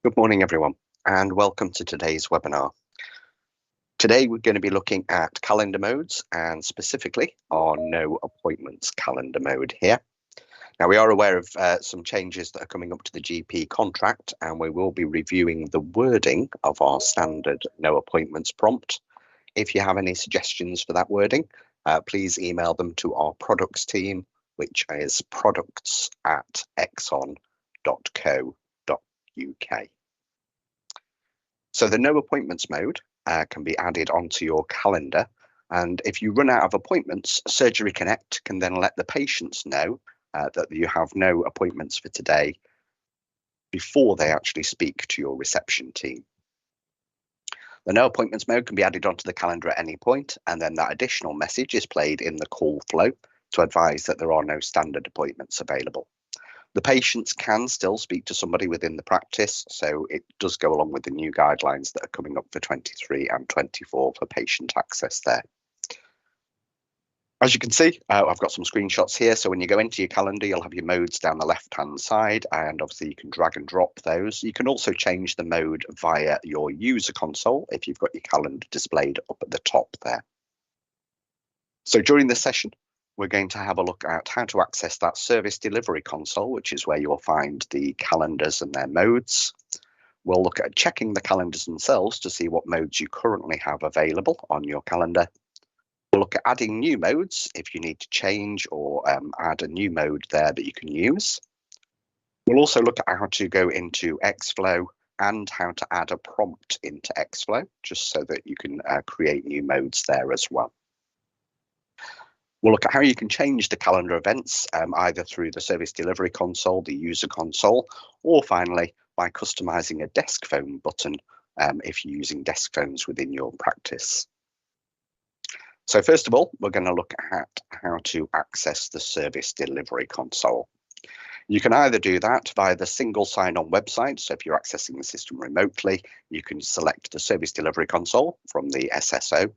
Good morning, everyone, and welcome to today's webinar. Today, we're going to be looking at calendar modes and specifically our no appointments calendar mode here. Now, we are aware of some changes that are coming up to the GP contract, and we will be reviewing the wording of our standard no appointments prompt. If you have any suggestions for that wording, please email them to our products team, which is products@exon.co.uk. So the no appointments mode can be added onto your calendar. And if you run out of appointments, Surgery Connect can then let the patients know that you have no appointments for today before they actually speak to your reception team. The no appointments mode can be added onto the calendar at any point, and then that additional message is played in the call flow to advise that there are no standard appointments available. The patients can still speak to somebody within the practice, so it does go along with the new guidelines that are coming up for 23 and 24 for patient access there. As you can see, I've got some screenshots here. So when you go into your calendar, you'll have your modes down the left-hand side, and obviously you can drag and drop those. You can also change the mode via your user console if you've got your calendar displayed up at the top there. So during this session, we're going to have a look at how to access that service delivery console, which is where you'll find the calendars and their modes. We'll look at checking the calendars themselves to see what modes you currently have available on your calendar. We'll look at adding new modes if you need to change or add a new mode there that you can use. We'll also look at how to go into Xflow and how to add a prompt into Xflow, just so that you can create new modes there as well. We'll look at how you can change the calendar events, either through the service delivery console, the user console, or finally by customizing a desk phone button if you're using desk phones within your practice. So first of all, we're going to look at how to access the service delivery console. You can either do that via the single sign-on website. So if you're accessing the system remotely, you can select the service delivery console from the SSO.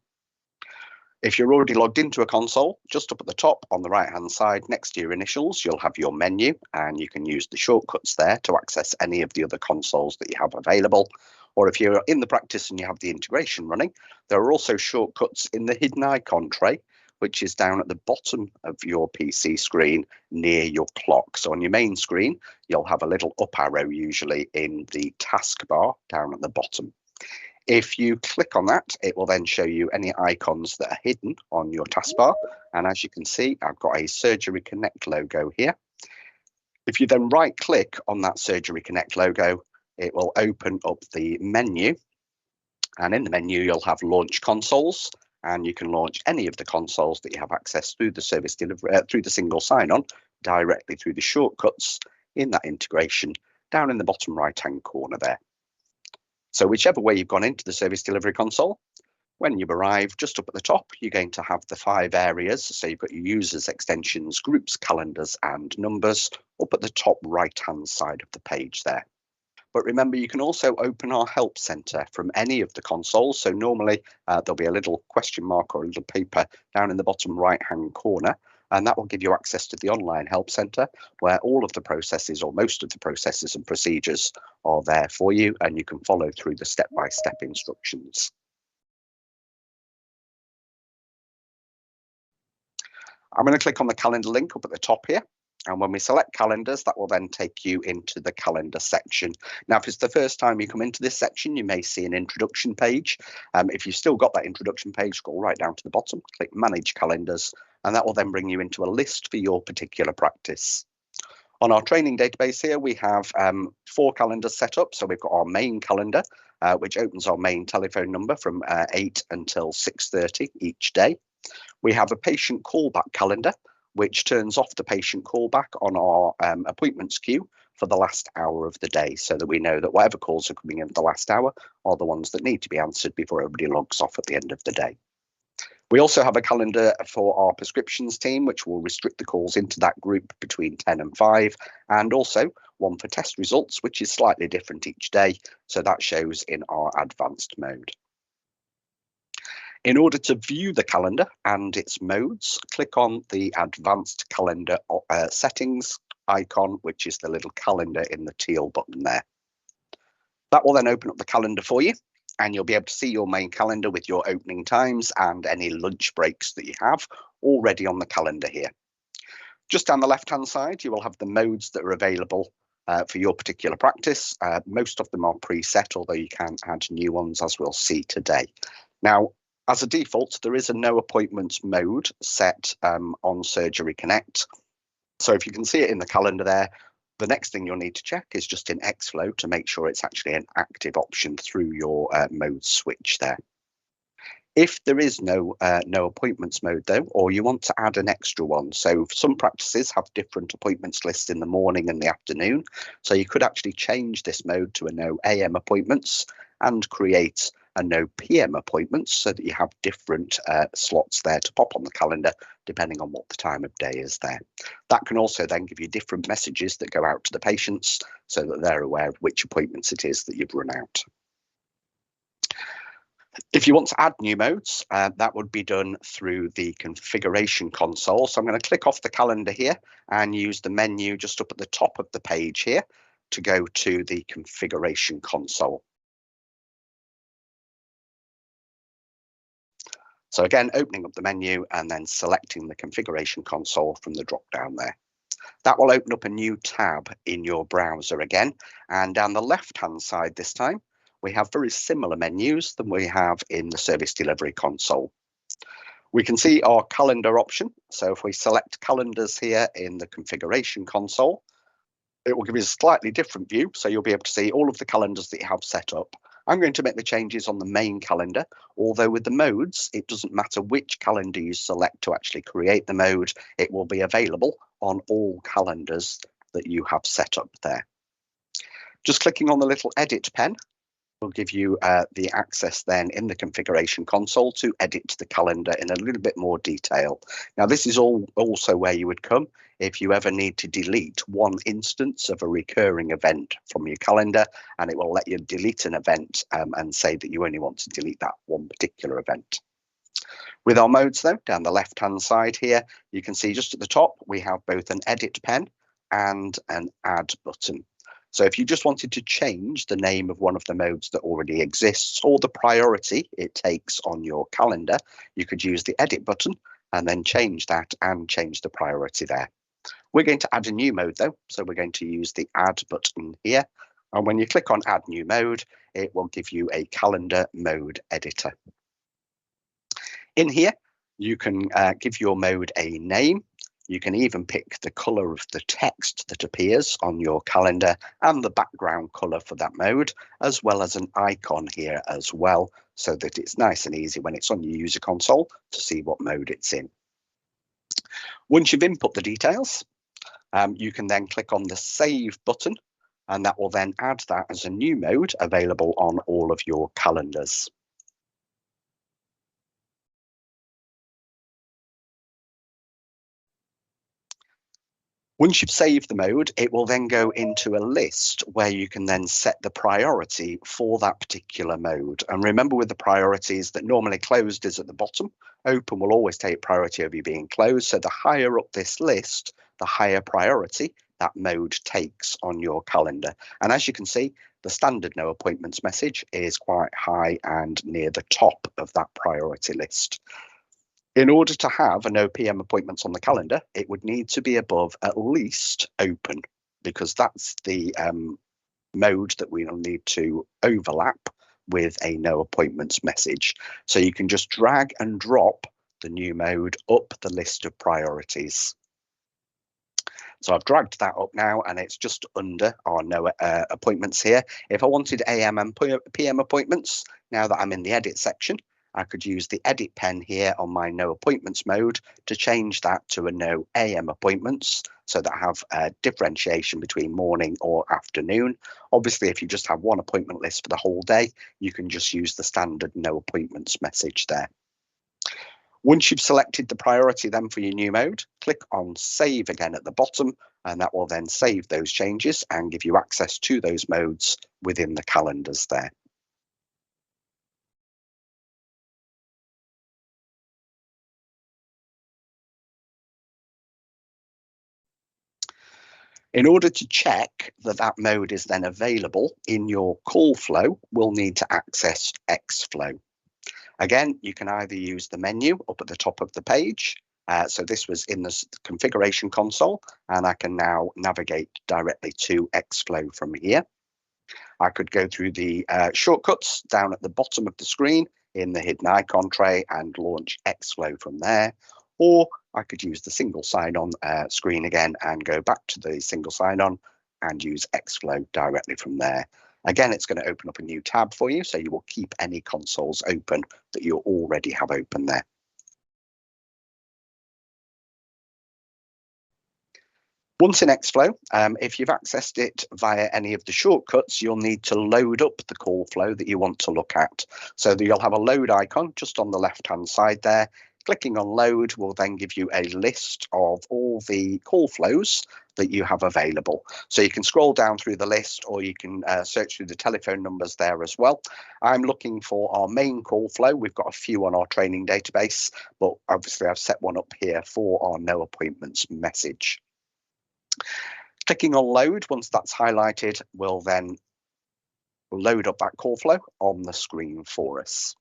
If you're already logged into a console, just up at the top on the right-hand side next to your initials, you'll have your menu, and you can use the shortcuts there to access any of the other consoles that you have available. Or if you're in the practice and you have the integration running, there are also shortcuts in the hidden icon tray, which is down at the bottom of your PC screen near your clock. So on your main screen, you'll have a little up arrow usually in the taskbar down at the bottom. If you click on that, it will then show you any icons that are hidden on your taskbar. And as you can see, I've got a Surgery Connect logo here. If you then right click on that Surgery Connect logo, it will open up the menu. And in the menu, you'll have launch consoles, and you can launch any of the consoles that you have access through the service delivery, through the single sign-on, directly through the shortcuts in that integration down in the bottom right-hand corner there. So whichever way you've gone into the service delivery console, when you arrive just up at the top, you're going to have the 5 areas. So you've got your users, extensions, groups, calendars, and numbers up at the top right-hand side of the page there. But remember, you can also open our help center from any of the consoles. So normally there'll be a little question mark or a little paper down in the bottom right-hand corner. And that will give you access to the online help center, where all of the processes or most of the processes and procedures are there for you, and you can follow through the step-by-step instructions. I'm going to click on the calendar link up at the top here. And when we select calendars, that will then take you into the calendar section. Now, if it's the first time you come into this section, you may see an introduction page. If you've still got that introduction page, scroll right down to the bottom, click Manage Calendars, and that will then bring you into a list for your particular practice. On our training database here, we have 4 calendars set up. So we've got our main calendar, which opens our main telephone number from 8 until 6:30 each day. We have a patient callback calendar, which turns off the patient callback on our appointments queue for the last hour of the day, so that we know that whatever calls are coming in the last hour are the ones that need to be answered before everybody logs off at the end of the day. We also have a calendar for our prescriptions team, which will restrict the calls into that group between 10 and 5, and also one for test results, which is slightly different each day, so that shows in our advanced mode. In order to view the calendar and its modes, click on the Advanced Calendar Settings icon, which is the little calendar in the teal button there. That will then open up the calendar for you, and you'll be able to see your main calendar with your opening times and any lunch breaks that you have already on the calendar here. Just down the left-hand side, you will have the modes that are available for your particular practice. Most of them are preset, although you can add new ones, as we'll see today. Now, as a default, there is a no appointments mode set on Surgery Connect. So if you can see it in the calendar there, the next thing you'll need to check is just in Xflow to make sure it's actually an active option through your mode switch there. If there is no appointments mode though, or you want to add an extra one, so some practices have different appointments lists in the morning and the afternoon, so you could actually change this mode to a no AM appointments and create a no PM appointments so that you have different slots there to pop on the calendar depending on what the time of day is there. That can also then give you different messages that go out to the patients so that they're aware of which appointments it is that you've run out. If you want to add new modes, that would be done through the configuration console. So I'm going to click off the calendar here and use the menu just up at the top of the page here to go to the configuration console. So again, opening up the menu and then selecting the configuration console from the drop down there. That will open up a new tab in your browser again, and down the left-hand side this time, we have very similar menus than we have in the service delivery console. We can see our calendar option. So if we select calendars here in the configuration console, it will give you a slightly different view. So you'll be able to see all of the calendars that you have set up. I'm going to make the changes on the main calendar, although with the modes, it doesn't matter which calendar you select to actually create the mode, it will be available on all calendars that you have set up there. Just clicking on the little edit pen will give you the access then in the configuration console to edit the calendar in a little bit more detail. Now, this is also where you would come if you ever need to delete one instance of a recurring event from your calendar, and it will let you delete an event and say that you only want to delete that one particular event. With our modes though, down the left-hand side here, you can see just at the top, we have both an edit pen and an add button. So if you just wanted to change the name of one of the modes that already exists or the priority it takes on your calendar, you could use the edit button and then change that and change the priority there. We're going to add a new mode though, so we're going to use the add button here. And when you click on add new mode, it will give you a calendar mode editor. In here, you can give your mode a name. You can even pick the color of the text that appears on your calendar and the background color for that mode, as well as an icon here as well, so that it's nice and easy when it's on your user console to see what mode it's in. Once you've input the details, you can then click on the Save button, and that will then add that as a new mode available on all of your calendars. Once you've saved the mode, it will then go into a list where you can then set the priority for that particular mode. And remember with the priorities that normally closed is at the bottom, open will always take priority over you being closed. So the higher up this list, the higher priority that mode takes on your calendar. And as you can see, the standard no appointments message is quite high and near the top of that priority list. In order to have a no PM appointments on the calendar, it would need to be above at least open, because that's the mode that we'll need to overlap with a no appointments message. So you can just drag and drop the new mode up the list of priorities. So I've dragged that up now and it's just under our no appointments here. If I wanted AM and PM appointments, now that I'm in the edit section, I could use the edit pen here on my no appointments mode to change that to a no AM appointments, so that I have a differentiation between morning or afternoon. Obviously, if you just have one appointment list for the whole day, you can just use the standard no appointments message there. Once you've selected the priority then for your new mode, click on Save again at the bottom, and that will then save those changes and give you access to those modes within the calendars there. In order to check that that mode is then available in your call flow, we'll need to access Xflow. Again, you can either use the menu up at the top of the page. So this was in the configuration console, and I can now navigate directly to Xflow from here. I could go through the shortcuts down at the bottom of the screen in the hidden icon tray and launch Xflow from there. Or I could use the single sign-on screen again and go back to the single sign-on and use Xflow directly from there. Again, it's going to open up a new tab for you, so you will keep any consoles open that you already have open there. Once in Xflow, if you've accessed it via any of the shortcuts, you'll need to load up the call flow that you want to look at. So you'll have a load icon just on the left-hand side there. Clicking on load will then give you a list of all the call flows that you have available. So you can scroll down through the list, or you can search through the telephone numbers there as well. I'm looking for our main call flow. We've got a few on our training database, but obviously I've set one up here for our no appointments message. Clicking on load, once that's highlighted, will then load up that call flow on the screen for us.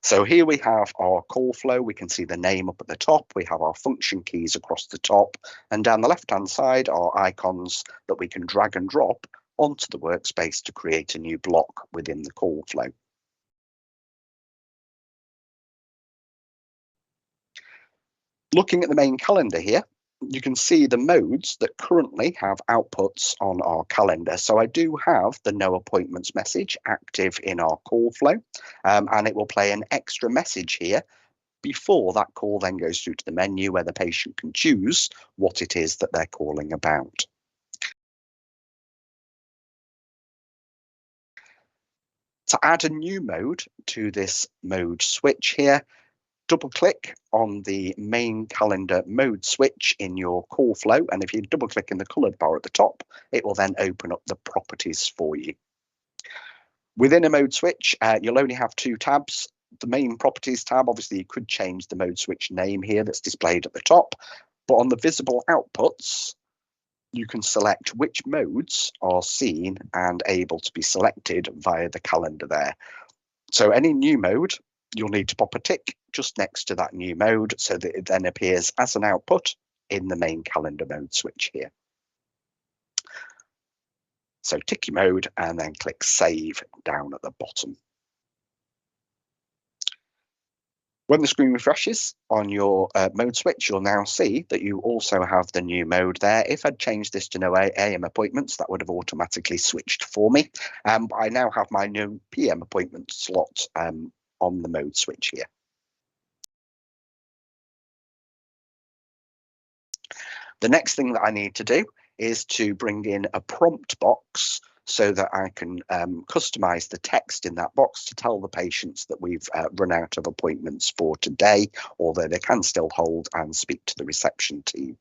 So here we have our call flow. We can see the name up at the top. We have our function keys across the top, and down the left-hand side are icons that we can drag and drop onto the workspace to create a new block within the call flow. Looking at the main calendar here, you can see the modes that currently have outputs on our calendar. So I do have the no appointments message active in our call flow, and it will play an extra message here before that call then goes through to the menu where the patient can choose what it is that they're calling about. To add a new mode to this mode switch here, double click on the main calendar mode switch in your call flow, and if you double click in the coloured bar at the top, it will then open up the properties for you. Within a mode switch, you'll only have two tabs. The main properties tab, obviously you could change the mode switch name here that's displayed at the top, but on the visible outputs, you can select which modes are seen and able to be selected via the calendar there. So any new mode, you'll need to pop a tick just next to that new mode so that it then appears as an output in the main calendar mode switch here. So tick your mode and then click save down at the bottom. When the screen refreshes on your mode switch, you'll now see that you also have the new mode there. If I'd changed this to no AM appointments, that would have automatically switched for me. I now have my new PM appointment slot on the mode switch here. The next thing that I need to do is to bring in a prompt box so that I can customize the text in that box to tell the patients that we've run out of appointments for today, although they can still hold and speak to the reception team.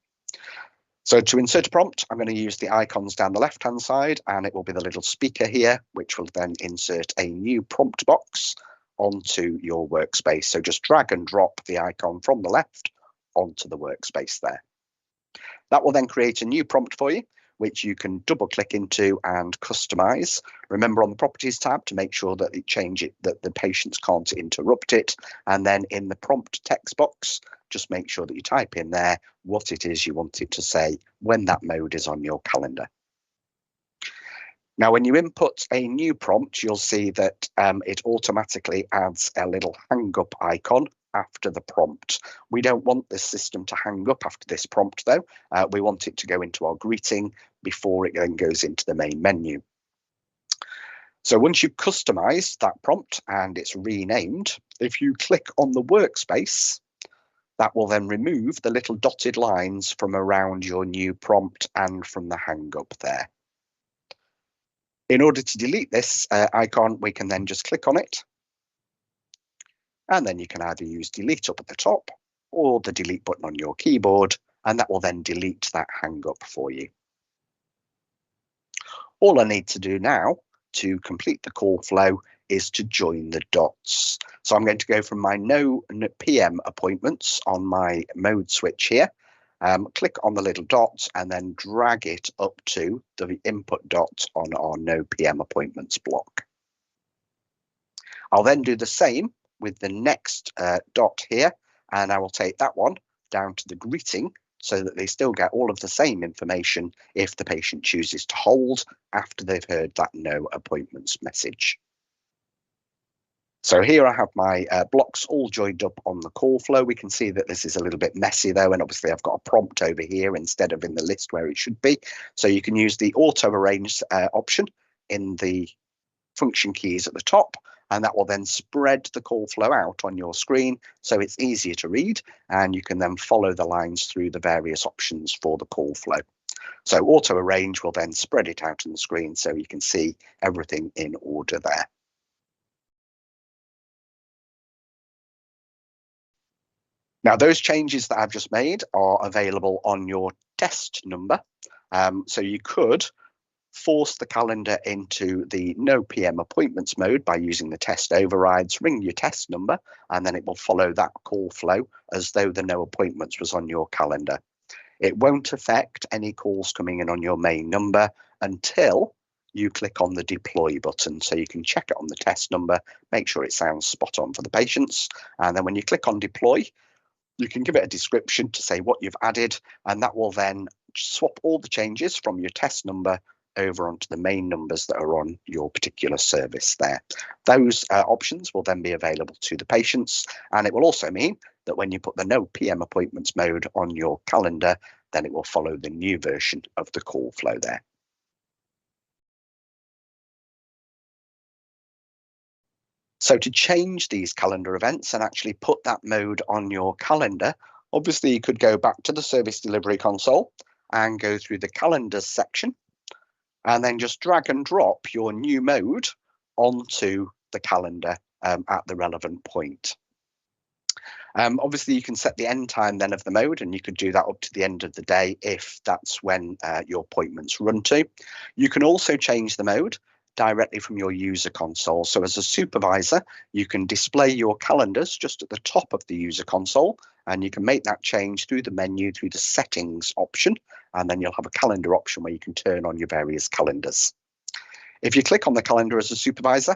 So to insert a prompt, I'm going to use the icons down the left-hand side, and it will be the little speaker here, which will then insert a new prompt box onto your workspace. So just drag and drop the icon from the left onto the workspace there. That will then create a new prompt for you, which you can double click into and customize. Remember on the properties tab to make sure that you change it, that the patients can't interrupt it. And then in the prompt text box, just make sure that you type in there what it is you want it to say when that mode is on your calendar. Now, when you input a new prompt, you'll see that it automatically adds a little hang up icon after the prompt. We don't want this system to hang up after this prompt though. We want it to go into our greeting before it then goes into the main menu. So once you've customized that prompt and it's renamed, if you click on the workspace, that will then remove the little dotted lines from around your new prompt and from the hang up there. In order to delete this icon, we can then just click on it. And then you can either use delete up at the top or the delete button on your keyboard, and that will then delete that hang up for you. All I need to do now to complete the call flow is to join the dots. So I'm going to go from my no PM appointments on my mode switch here. click on the little dot and then drag it up to the input dot on our No PM Appointments block. I'll then do the same with the next dot here, and I will take that one down to the greeting so that they still get all of the same information if the patient chooses to hold after they've heard that No Appointments message. So here I have my blocks all joined up on the call flow. We can see that this is a little bit messy though, and obviously I've got a prompt over here instead of in the list where it should be. So you can use the auto arrange option in the function keys at the top, and that will then spread the call flow out on your screen so it's easier to read, and you can then follow the lines through the various options for the call flow. So auto arrange will then spread it out on the screen so you can see everything in order there. Now, those changes that I've just made are available on your test number. So you could force the calendar into the No PM Appointments mode by using the test overrides, ring your test number, and then it will follow that call flow as though the No Appointments was on your calendar. It won't affect any calls coming in on your main number until you click on the deploy button. So you can check it on the test number, make sure it sounds spot on for the patients. And then when you click on deploy, you can give it a description to say what you've added, and that will then swap all the changes from your test number over onto the main numbers that are on your particular service there. Those options will then be available to the patients, and it will also mean that when you put the No PM Appointments mode on your calendar, then it will follow the new version of the call flow there. So to change these calendar events and actually put that mode on your calendar, obviously you could go back to the service delivery console and go through the calendars section and then just drag and drop your new mode onto the calendar at the relevant point. Obviously, you can set the end time then of the mode, and you could do that up to the end of the day if that's when your appointments run to. You can also change the mode directly from your user console. So as a supervisor, you can display your calendars just at the top of the user console, and you can make that change through the menu, through the settings option, and then you'll have a calendar option where you can turn on your various calendars. If you click on the calendar as a supervisor,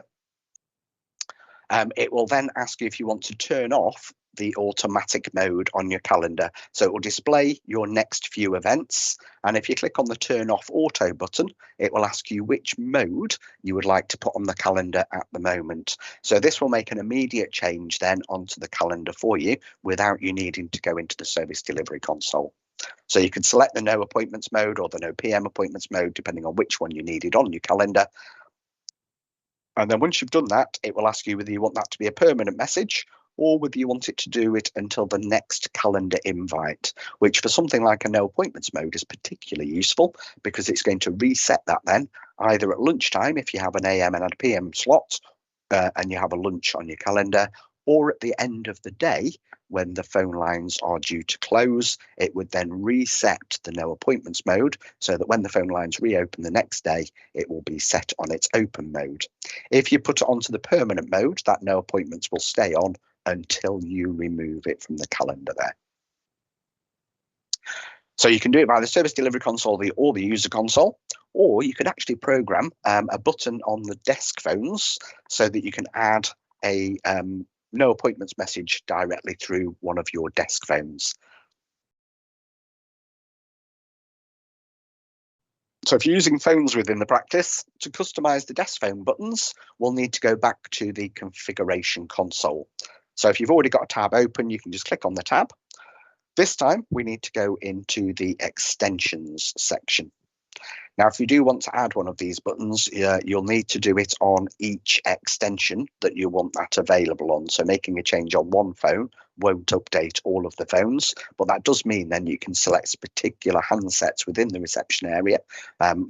it will then ask you if you want to turn off the automatic mode on your calendar. So it will display your next few events. And if you click on the turn off auto button, it will ask you which mode you would like to put on the calendar at the moment. So this will make an immediate change then onto the calendar for you without you needing to go into the service delivery console. So you can select the No Appointments mode or the No PM Appointments mode, depending on which one you needed on your calendar. And then once you've done that, it will ask you whether you want that to be a permanent message or whether you want it to do it until the next calendar invite, which for something like a No Appointments mode is particularly useful because it's going to reset that then either at lunchtime if you have an AM and a PM slot and you have a lunch on your calendar, or at the end of the day when the phone lines are due to close. It would then reset the No Appointments mode so that when the phone lines reopen the next day, it will be set on its open mode. If you put it onto the permanent mode, that No Appointments will stay on until you remove it from the calendar there. So you can do it by the service delivery console or the user console, or you could actually program a button on the desk phones so that you can add a No Appointments message directly through one of your desk phones. So if you're using phones within the practice, to customize the desk phone buttons, we'll need to go back to the configuration console. So if you've already got a tab open, you can just click on the tab. This time we need to go into the extensions section. Now, if you do want to add one of these buttons, you'll need to do it on each extension that you want that available on. So making a change on one phone won't update all of the phones, but that does mean then you can select particular handsets within the reception area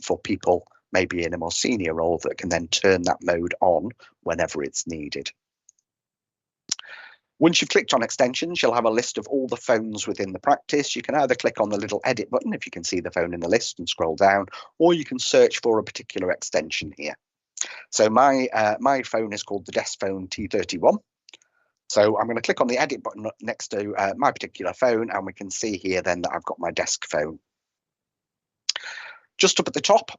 for people maybe in a more senior role that can then turn that mode on whenever it's needed. Once you've clicked on extensions, you'll have a list of all the phones within the practice. You can either click on the little edit button if you can see the phone in the list and scroll down, or you can search for a particular extension here. So my phone is called the Desk Phone T31. So I'm going to click on the edit button next to my particular phone, and we can see here then that I've got my desk phone. Just up at the top,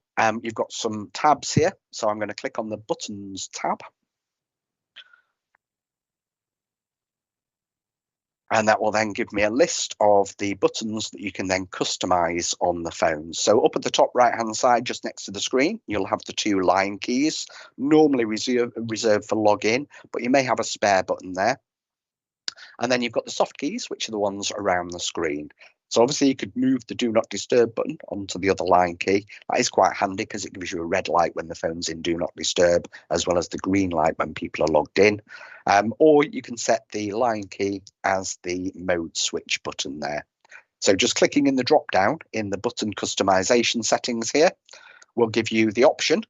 you've got some tabs here. So I'm going to click on the buttons tab. And that will then give me a list of the buttons that you can then customize on the phone. So up at the top right hand side, just next to the screen, you'll have the 2 line keys, normally reserved for login, but you may have a spare button there. And then you've got the soft keys, which are the ones around the screen. So obviously you could move the do not disturb button onto the other line key. That is quite handy because it gives you a red light when the phone's in do not disturb, as well as the green light when people are logged in. Or you can set the line key as the mode switch button there. So just clicking in the drop down in the button customization settings here will give you the option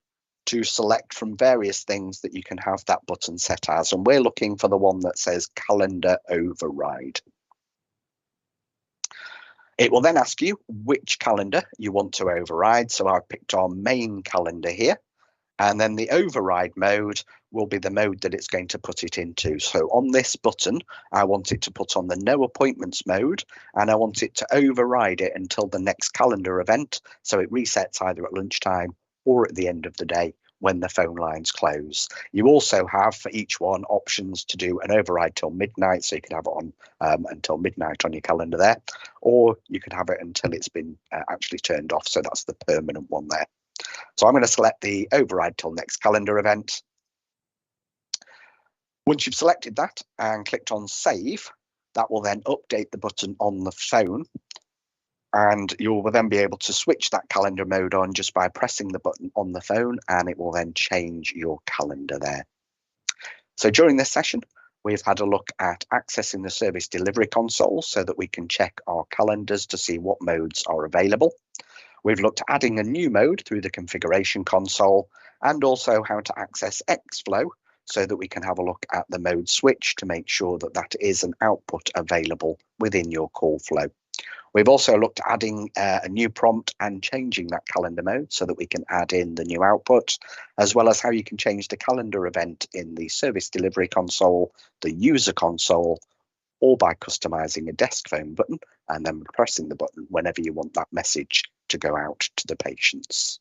to select from various things that you can have that button set as. And we're looking for the one that says calendar override. It will then ask you which calendar you want to override. So I've picked our main calendar here. And then the override mode will be the mode that it's going to put it into. So on this button, I want it to put on the no appointments mode, and I want it to override it until the next calendar event. So it resets either at lunchtime or at the end of the day when the phone lines close. You also have for each one options to do an override till midnight. So you can have it on until midnight on your calendar there, or you can have it until it's been actually turned off. So that's the permanent one there. So I'm going to select the override till next calendar event. Once you've selected that and clicked on save, that will then update the button on the phone, and you will then be able to switch that calendar mode on just by pressing the button on the phone, and it will then change your calendar there. So during this session, we've had a look at accessing the service delivery console so that we can check our calendars to see what modes are available. We've looked at adding a new mode through the configuration console, and also how to access Xflow so that we can have a look at the mode switch to make sure that that is an output available within your call flow. We've also looked at adding a new prompt and changing that calendar mode so that we can add in the new output, as well as how you can change the calendar event in the service delivery console, the user console, or by customizing a desk phone button and then pressing the button whenever you want that message to go out to the patients.